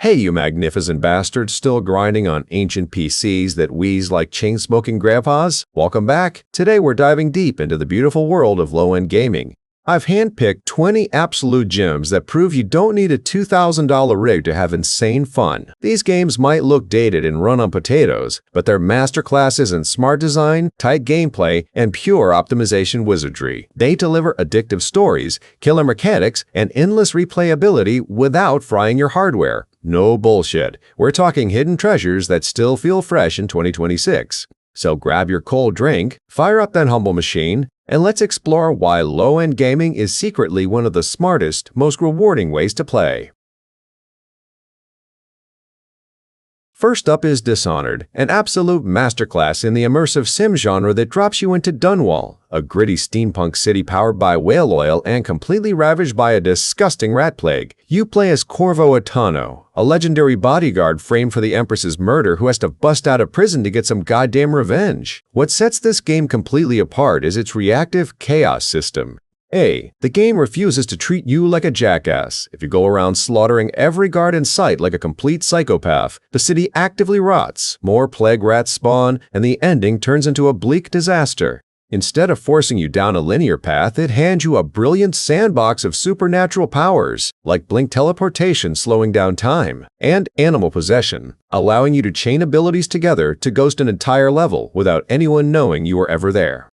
Hey, you magnificent bastards still grinding on ancient PCs that wheeze like chain-smoking grandpas? Welcome back. Today we're diving deep into the beautiful world of low-end gaming. I've handpicked 20 absolute gems that prove you don't need a $2,000 rig to have insane fun. These games might look dated and run on potatoes, but they're masterclasses in smart design, tight gameplay, and pure optimization wizardry. They deliver addictive stories, killer mechanics, and endless replayability without frying your hardware. No bullshit. We're talking hidden treasures that still feel fresh in 2026. So grab your cold drink, fire up that humble machine, and let's explore why low-end gaming is secretly one of the smartest, most rewarding ways to play. First up is Dishonored, an absolute masterclass in the immersive sim genre that drops you into Dunwall, a gritty steampunk city powered by whale oil and completely ravaged by a disgusting rat plague. You play as Corvo Atano, a legendary bodyguard framed for the Empress's murder who has to bust out of prison to get some goddamn revenge. What sets this game completely apart is its reactive chaos system. The game refuses to treat you like a jackass. If you go around slaughtering every guard in sight like a complete psychopath, the city actively rots, more plague rats spawn, and the ending turns into a bleak disaster. Instead of forcing you down a linear path, it hands you a brilliant sandbox of supernatural powers, like blink teleportation slowing down time, and animal possession, allowing you to chain abilities together to ghost an entire level without anyone knowing you were ever there.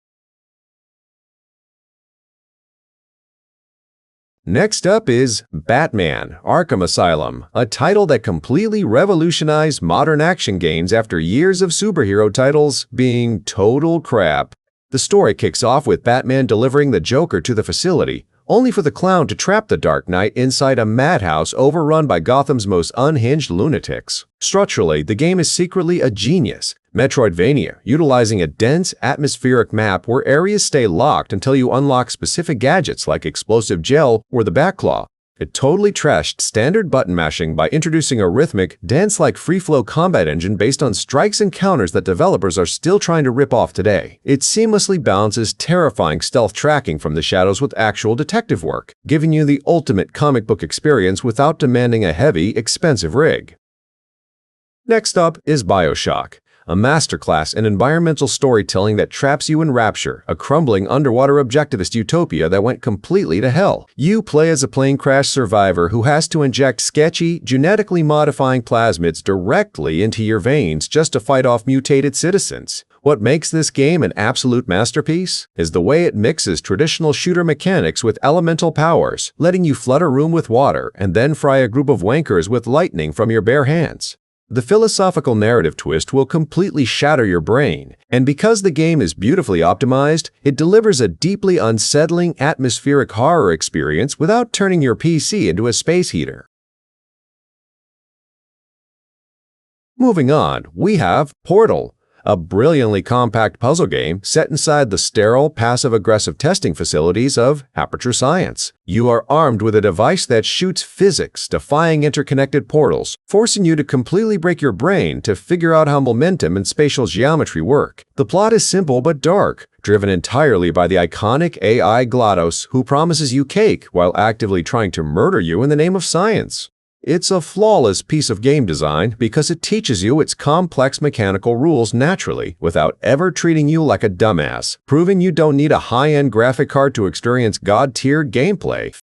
Next up is Batman: Arkham Asylum, a title that completely revolutionized modern action games after years of superhero titles being total crap. The story kicks off with Batman delivering the Joker to the facility, only for the clown to trap the Dark Knight inside a madhouse overrun by Gotham's most unhinged lunatics. Structurally, the game is secretly a genius. Metroidvania, utilizing a dense, atmospheric map where areas stay locked until you unlock specific gadgets like explosive gel or the Batclaw. It totally trashed standard button mashing by introducing a rhythmic, dance-like free-flow combat engine based on strikes and counters that developers are still trying to rip off today. It seamlessly balances terrifying stealth tracking from the shadows with actual detective work, giving you the ultimate comic book experience without demanding a heavy, expensive rig. Next up is BioShock, a masterclass in environmental storytelling that traps you in Rapture, a crumbling underwater objectivist utopia that went completely to hell. You play as a plane crash survivor who has to inject sketchy, genetically modifying plasmids directly into your veins just to fight off mutated citizens. What makes this game an absolute masterpiece is the way it mixes traditional shooter mechanics with elemental powers, letting you flood a room with water and then fry a group of wankers with lightning from your bare hands. The philosophical narrative twist will completely shatter your brain, and because the game is beautifully optimized, it delivers a deeply unsettling atmospheric horror experience without turning your PC into a space heater. Moving on, we have Portal, a brilliantly compact puzzle game set inside the sterile, passive-aggressive testing facilities of Aperture Science. You are armed with a device that shoots physics, defying interconnected portals, forcing you to completely break your brain to figure out how momentum and spatial geometry work. The plot is simple but dark, driven entirely by the iconic AI GLaDOS, who promises you cake while actively trying to murder you in the name of science. It's a flawless piece of game design because it teaches you its complex mechanical rules naturally without ever treating you like a dumbass, proving you don't need a high-end graphic card to experience god-tier gameplay.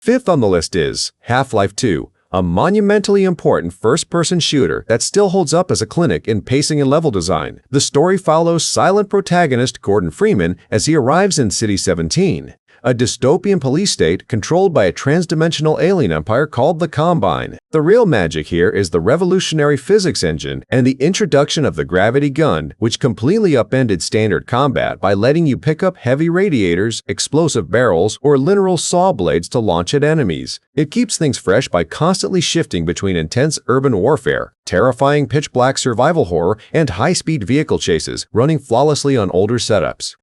Fifth on the list is Half-Life 2, a monumentally important first-person shooter that still holds up as a clinic in pacing and level design. The story follows silent protagonist Gordon Freeman as he arrives in City 17, a dystopian police state controlled by a transdimensional alien empire called the Combine. The real magic here is the revolutionary physics engine and the introduction of the gravity gun, which completely upended standard combat by letting you pick up heavy radiators, explosive barrels, or literal saw blades to launch at enemies. It keeps things fresh by constantly shifting between intense urban warfare, terrifying pitch-black survival horror, and high-speed vehicle chases, running flawlessly on older setups.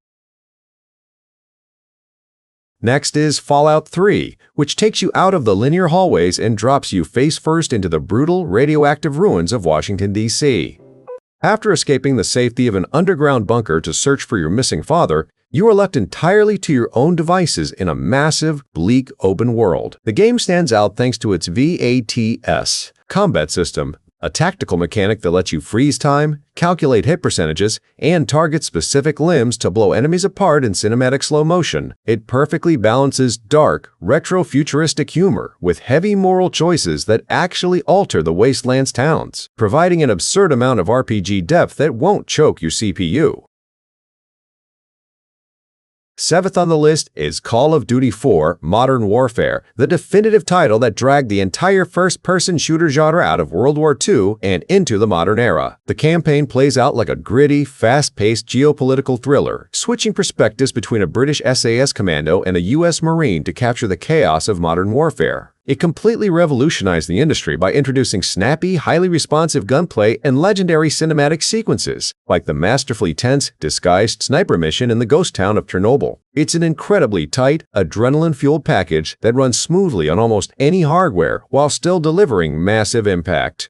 Next is Fallout 3, which takes you out of the linear hallways and drops you face-first into the brutal, radioactive ruins of Washington, D.C. After escaping the safety of an underground bunker to search for your missing father, You are left entirely to your own devices in a massive, bleak open world. The game stands out thanks to its VATS combat system, a tactical mechanic that lets you freeze time, calculate hit percentages, and target specific limbs to blow enemies apart in cinematic slow motion. It perfectly balances dark, retro-futuristic humor with heavy moral choices that actually alter the wasteland's towns, providing an absurd amount of RPG depth that won't choke your CPU. 7th on the list is Call of Duty 4 Modern Warfare, the definitive title that dragged the entire first-person shooter genre out of World War II and into the modern era. The campaign plays out like a gritty, fast-paced geopolitical thriller, switching perspectives between a British SAS commando and a US Marine to capture the chaos of modern warfare. It completely revolutionized the industry by introducing snappy, highly responsive gunplay and legendary cinematic sequences, like the masterfully tense, disguised sniper mission in the ghost town of Chernobyl. It's an incredibly tight, adrenaline-fueled package that runs smoothly on almost any hardware while still delivering massive impact.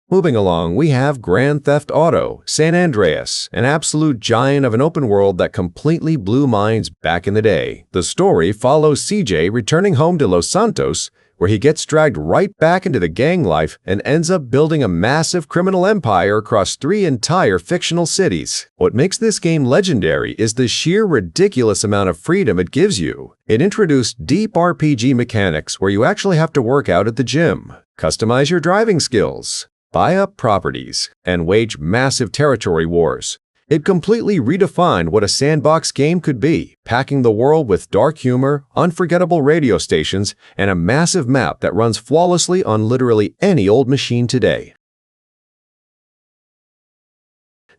Moving along, we have Grand Theft Auto San Andreas, an absolute giant of an open world that completely blew minds back in the day. The story follows CJ returning home to Los Santos, where he gets dragged right back into the gang life and ends up building a massive criminal empire across 3 entire fictional cities. What makes this game legendary is the sheer ridiculous amount of freedom it gives you. It introduced deep RPG mechanics where you actually have to work out at the gym, customize your driving skills, buy up properties, and wage massive territory wars. It completely redefined what a sandbox game could be, packing the world with dark humor, unforgettable radio stations, and a massive map that runs flawlessly on literally any old machine today.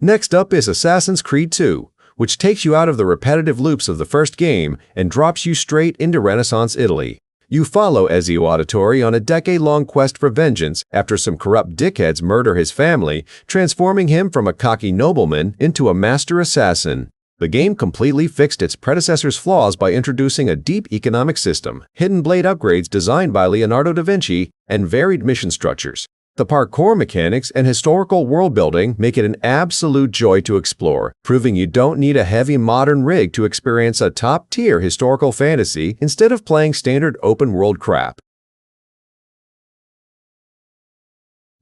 Next up is Assassin's Creed 2, which takes you out of the repetitive loops of the first game and drops you straight into Renaissance Italy. You follow Ezio Auditore on a decade-long quest for vengeance after some corrupt dickheads murder his family, transforming him from a cocky nobleman into a master assassin. The game completely fixed its predecessor's flaws by introducing a deep economic system, hidden blade upgrades designed by Leonardo da Vinci, and varied mission structures. The parkour mechanics and historical world building make it an absolute joy to explore, proving you don't need a heavy modern rig to experience a top-tier historical fantasy instead of playing standard open-world crap.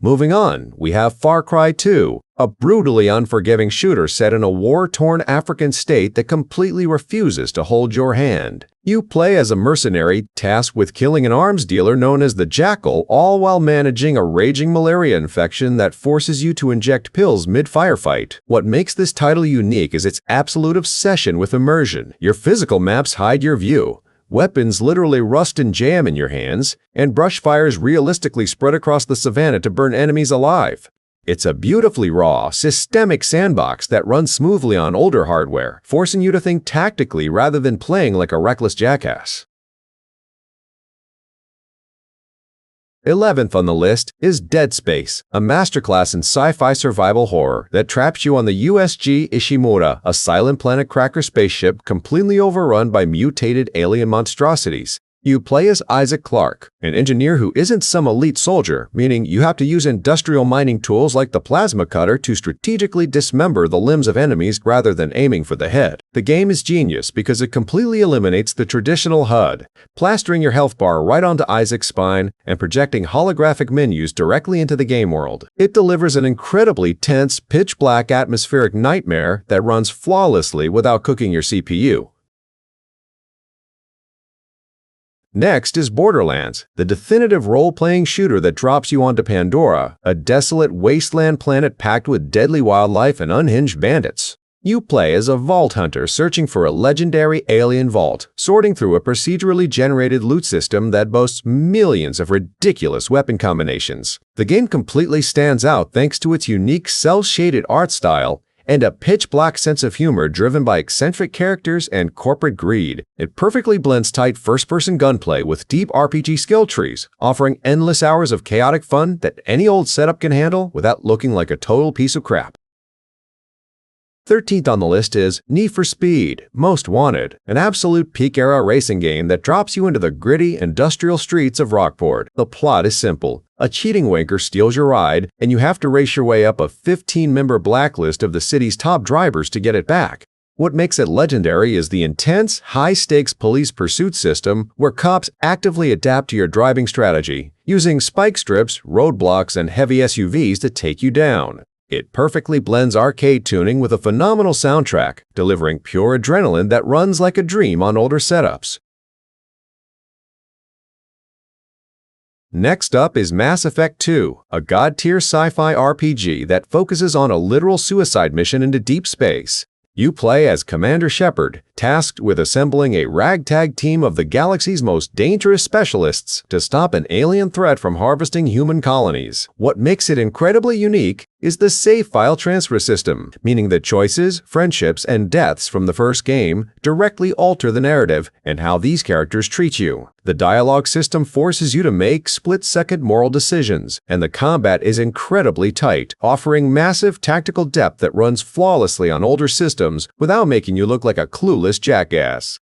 Moving on, we have Far Cry 2, a brutally unforgiving shooter set in a war-torn African state that completely refuses to hold your hand. You play as a mercenary tasked with killing an arms dealer known as the Jackal, all while managing a raging malaria infection that forces you to inject pills mid-firefight. What makes this title unique is its absolute obsession with immersion. Your physical maps hide your view. Weapons literally rust and jam in your hands, and brush fires realistically spread across the savannah to burn enemies alive. It's a beautifully raw, systemic sandbox that runs smoothly on older hardware, forcing you to think tactically rather than playing like a reckless jackass. 11th on the list is Dead Space, a masterclass in sci-fi survival horror that traps you on the USG Ishimura, a silent planet cracker spaceship completely overrun by mutated alien monstrosities. You play as Isaac Clarke, an engineer who isn't some elite soldier, meaning you have to use industrial mining tools like the plasma cutter to strategically dismember the limbs of enemies rather than aiming for the head. The game is genius because it completely eliminates the traditional HUD, plastering your health bar right onto Isaac's spine and projecting holographic menus directly into the game world. It delivers an incredibly tense, pitch-black atmospheric nightmare that runs flawlessly without cooking your CPU. Next is Borderlands, the definitive role-playing shooter that drops you onto Pandora, a desolate wasteland planet packed with deadly wildlife and unhinged bandits. You play as a vault hunter searching for a legendary alien vault, sorting through a procedurally generated loot system that boasts millions of ridiculous weapon combinations. The game completely stands out thanks to its unique cel-shaded art style and a pitch-black sense of humor driven by eccentric characters and corporate greed. It perfectly blends tight first-person gunplay with deep RPG skill trees, offering endless hours of chaotic fun that any old setup can handle without looking like a total piece of crap. 13th on the list is Need for Speed Most Wanted, an absolute peak-era racing game that drops you into the gritty, industrial streets of Rockport. The plot is simple. A cheating wanker steals your ride, and you have to race your way up a 15-member blacklist of the city's top drivers to get it back. What makes it legendary is the intense, high-stakes police pursuit system where cops actively adapt to your driving strategy, using spike strips, roadblocks, and heavy SUVs to take you down. It perfectly blends arcade tuning with a phenomenal soundtrack, delivering pure adrenaline that runs like a dream on older setups. Next up is Mass Effect 2, a god-tier sci-fi RPG that focuses on a literal suicide mission into deep space. You play as Commander Shepard, tasked with assembling a ragtag team of the galaxy's most dangerous specialists to stop an alien threat from harvesting human colonies. What makes it incredibly unique is the save file transfer system, meaning that choices, friendships, and deaths from the first game directly alter the narrative and how these characters treat you. The dialogue system forces you to make split-second moral decisions, and the combat is incredibly tight, offering massive tactical depth that runs flawlessly on older systems without making you look like a clueless jackass.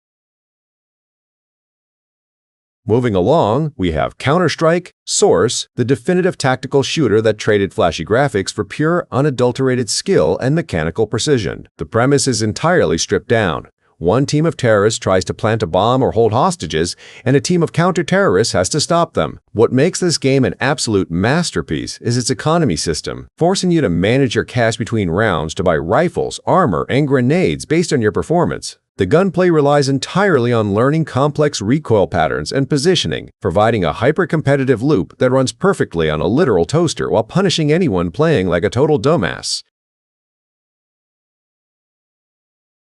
Moving along, we have Counter-Strike Source, the definitive tactical shooter that traded flashy graphics for pure, unadulterated skill and mechanical precision. The premise is entirely stripped down. One team of terrorists tries to plant a bomb or hold hostages, and a team of counter-terrorists has to stop them. What makes this game an absolute masterpiece is its economy system, forcing you to manage your cash between rounds to buy rifles, armor, and grenades based on your performance. The gunplay relies entirely on learning complex recoil patterns and positioning, providing a hyper-competitive loop that runs perfectly on a literal toaster while punishing anyone playing like a total dumbass.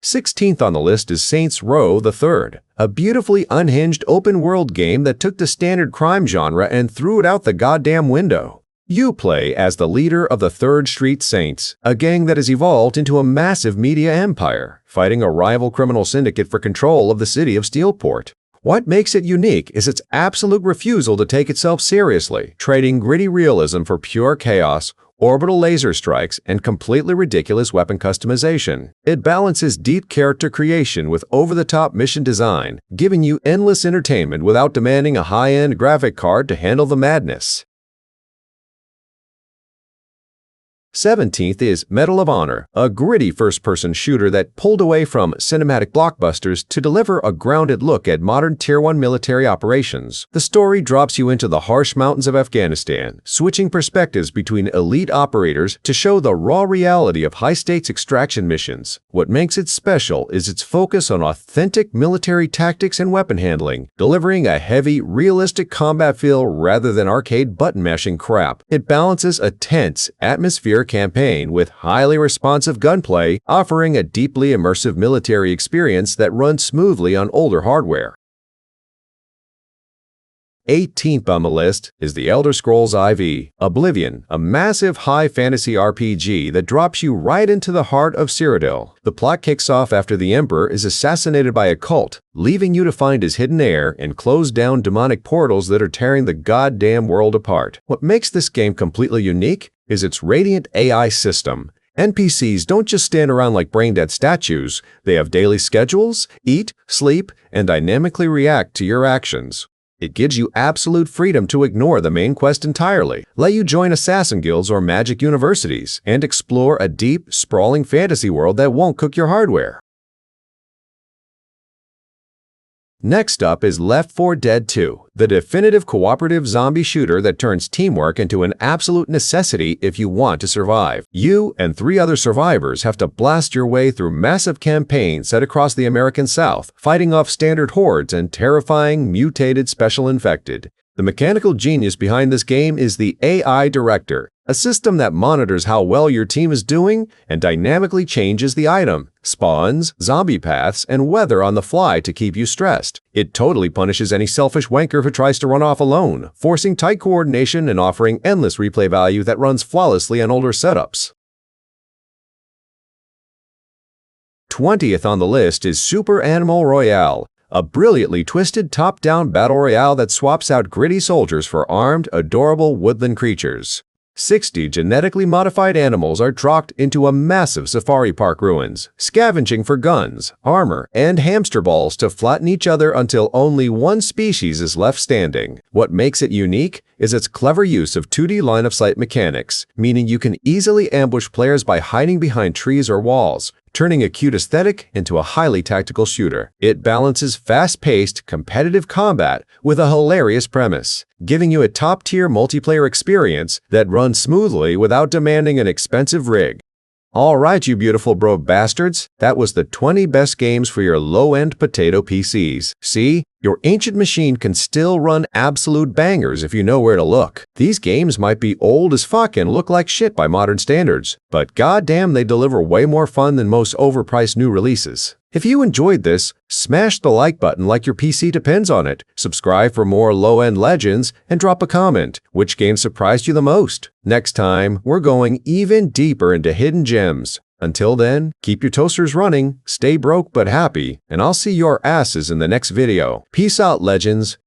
16th on the list is Saints Row the Third, a beautifully unhinged open-world game that took the standard crime genre and threw it out the goddamn window. You play as the leader of the Third Street Saints, a gang that has evolved into a massive media empire, fighting a rival criminal syndicate for control of the city of Steelport. What makes it unique is its absolute refusal to take itself seriously, trading gritty realism for pure chaos, orbital laser strikes, and completely ridiculous weapon customization. It balances deep character creation with over-the-top mission design, giving you endless entertainment without demanding a high-end graphic card to handle the madness. 17th is Medal of Honor, a gritty first-person shooter that pulled away from cinematic blockbusters to deliver a grounded look at modern Tier 1 military operations. The story drops you into the harsh mountains of Afghanistan, switching perspectives between elite operators to show the raw reality of high-stakes extraction missions. What makes it special is its focus on authentic military tactics and weapon handling, delivering a heavy, realistic combat feel rather than arcade button-mashing crap. It balances a tense, atmospheric campaign with highly responsive gunplay, offering a deeply immersive military experience that runs smoothly on older hardware. 18th on the list is The Elder Scrolls IV, Oblivion, a massive high fantasy RPG that drops you right into the heart of Cyrodiil. The plot kicks off after the Emperor is assassinated by a cult, leaving you to find his hidden heir and close down demonic portals that are tearing the goddamn world apart. What makes this game completely unique is its radiant AI system. NPCs don't just stand around like brain-dead statues. They have daily schedules, eat, sleep, and dynamically react to your actions. It gives you absolute freedom to ignore the main quest entirely, let you join assassin guilds or magic universities, and explore a deep, sprawling fantasy world that won't cook your hardware. Next up is Left 4 Dead 2, the definitive cooperative zombie shooter that turns teamwork into an absolute necessity if you want to survive. You and 3 other survivors have to blast your way through massive campaigns set across the American South, fighting off standard hordes and terrifying, mutated special infected. The mechanical genius behind this game is the AI Director, a system that monitors how well your team is doing and dynamically changes the item, spawns, zombie paths, and weather on the fly to keep you stressed. It totally punishes any selfish wanker who tries to run off alone, forcing tight coordination and offering endless replay value that runs flawlessly on older setups. 20th on the list is Super Animal Royale, a brilliantly twisted top-down battle royale that swaps out gritty soldiers for armed, adorable woodland creatures. 60 genetically modified animals are trucked into a massive safari park ruins, scavenging for guns, armor, and hamster balls to flatten each other until only one species is left standing. What makes it unique is its clever use of 2D line-of-sight mechanics, meaning you can easily ambush players by hiding behind trees or walls, turning a cute aesthetic into a highly tactical shooter. It balances fast-paced, competitive combat with a hilarious premise, giving you a top-tier multiplayer experience that runs smoothly without demanding an expensive rig. Alright, you beautiful broke bastards, that was the 20 best games for your low-end potato PCs. See? Your ancient machine can still run absolute bangers if you know where to look. These games might be old as fuck and look like shit by modern standards, but goddamn they deliver way more fun than most overpriced new releases. If you enjoyed this, smash the like button like your PC depends on it, subscribe for more low-end legends, and drop a comment. Which game surprised you the most? Next time, we're going even deeper into hidden gems. Until then, keep your toasters running, stay broke but happy, and I'll see your asses in the next video. Peace out, legends.